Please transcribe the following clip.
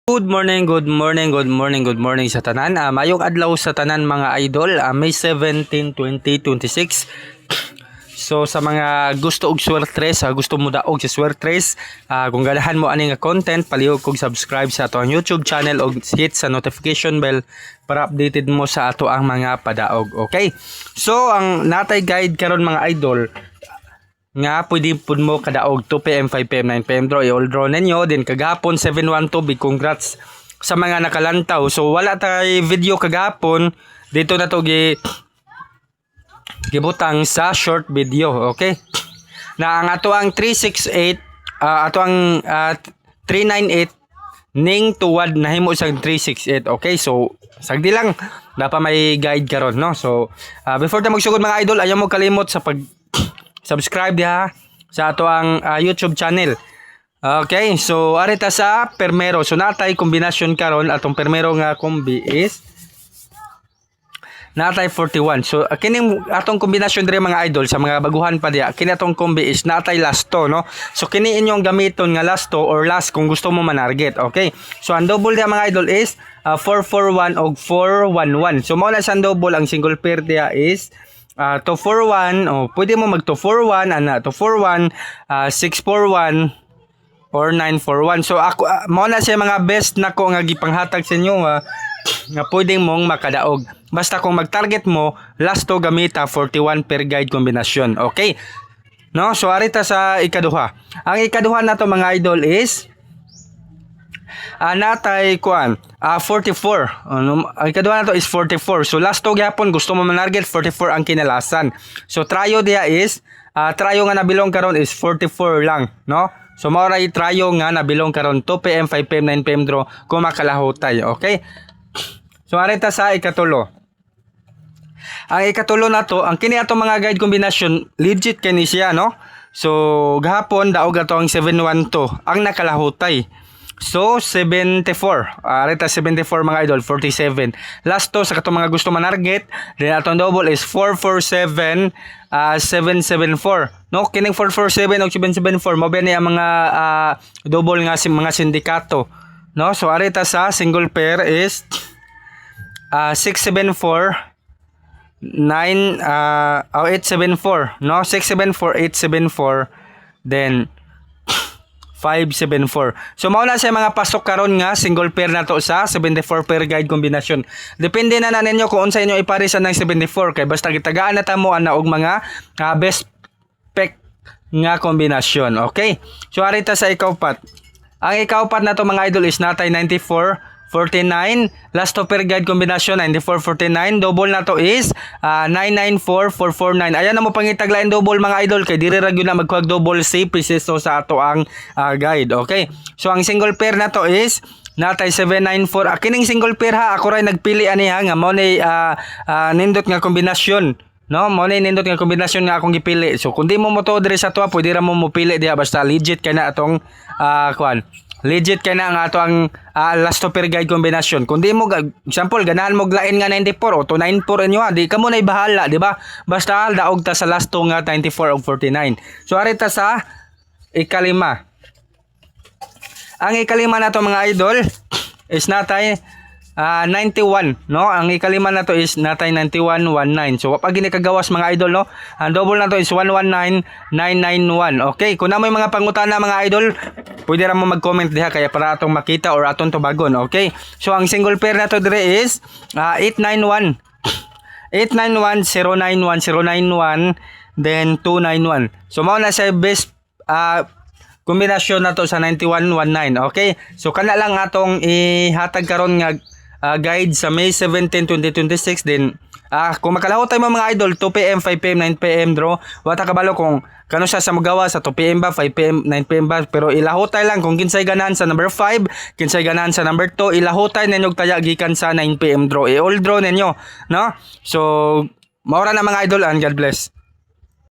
Good morning, good morning, good morning, good morning sa tanan. Mayong adlaw sa tanan mga idol. May 17, 2026. So sa mga gusto og swertres, gusto mo daog sa swertres, kung ganahan mo ani nga content, palihog kog subscribe sa atong YouTube channel og hit sa notification bell para updated mo sa ato ang mga padaog. Okay? So ang natay guide karon mga idol, nga pwede pud mo kadaog 2pm, 5pm, 9pm draw i-all draw ninyo. Then kagapon 712 big congrats sa mga nakalantaw. So wala tay video kagapon, dito na to gibutang sa short video. Okay, na ang ato ang 368 ato ang 398 ning tuwad nahimo isang 368. Okay, so sagdi lang dapat may guide karon, no? So before ta magsugod mga idol, ayaw mo kalimot sa pag subscribe diha sa ato ang YouTube channel. Okay, so arita sa permero. So natay kombinasyon karon, atong permero nga kombi is natay 41. So kining atong kombinasyon dire mga idol sa mga baguhan pa diha, kini atong kombi is natay lasto, no? So kini inyong gamiton nga lasto or last kung gusto mo manarget. Okay, so ang double diha mga idol is 441 og 411. So mao na sa double. Ang single pair diha is 241, o pwede mo mag 241 ana 241, 641 or 941. So ako mao na siya mga best nako nga gipanghatag sa inyo nga pwedeng mong makadaog. Basta kung mag-target mo, last to gamita 41 per guide kombinasyon. Okay? No? So arita sa ikaduha. Ang ikaduha na to mga idol is natay kuan 44. Ang ikaduha na to is 44. So last to gyapon gusto mo manarget 44 ang kinalasan. So tryo dia is tryo nga nabilong karon is 44 lang, no? So mao ra tryo nga nabilong karon 2pm, 5pm, 9pm draw kung makalahutay. Okay? So arita sa ikatulo. Ang ikatulo na to, ang kini ato mga guide kombinasyon legit kani siya, no? So gahapon daog ato ang 712 ang nakalahutay. So 74. Arita 74 mga idol, 47. Last to sa katong mga gusto manarget, then atong double is 447 774. No, kining 447 ug 774 mo ba ni ang mga double nga mga sindikato, no? So arita sa single pair is 674 874, no? 674 874 then 574. So mao na siya mga pasok karon nga single pair na to sa 74 pair guide kombinasyon. Depende na ninyo kung unsa inyo iparisan ng 74 kay basta gitagaan na tamo ana og mga best spec nga kombinasyon. Okay? So arita sa ikaupat. Ang ikaupat na to mga idol is natay 94 49, last to per guide kombinasyon 9449, double na to is 994449. Ayan na mo pangitaglain double mga idol kay dire ra gyud na magkuhag double C pieces so sa ato ang guide. Okay, so ang single pair na to is natay 794. Kining single pair ha, ako ray nagpili ani ha nga mo ni nindot nga kombinasyon, no? Mo ni nindot nga kombinasyon nga akong gipili. So kung di mo mo to dire sa to, pwede ra mo mopili diha basta legit kay na atong kuan. Legit kay na ang ato ang last to per guide kombinasyon. Kung di mo example ganahan mo glain nga 94 o 294 inyo di ka mo na ibahala, di ba? Basta daog ta sa last to nga 94 o 49. So arita sa ikalima. Ang ikalima na to mga idol is natay 91, no? Ang ikalima na to is natay 9119. So pag gini kagawas mga idol, no? Ang double na to is 119991. Okay, kung na may mga pangutana mga idol, pwede ra mo mag-comment diha kaya para atong makita or atong tubagon. Okay, so ang single pair na to dire is 891 091 then 291. So mao na sa best kombinasyon na to sa 9119. Okay, so kana lang atong ihatag karon nga guide sa May 17, 2026. Then kung makalahot tayo mga idol 2pm, 5pm, 9pm draw, wata kabalo kung kano siya sa magawa sa 2pm ba, 5pm, 9pm ba, pero ilahot tayo lang kung kinsay ganahan sa number 5, kinsay ganahan sa number 2, ilahot tayo ninyo taya gikan sa 9pm draw, i-all draw ninyo, no? So maura na mga idol and God bless.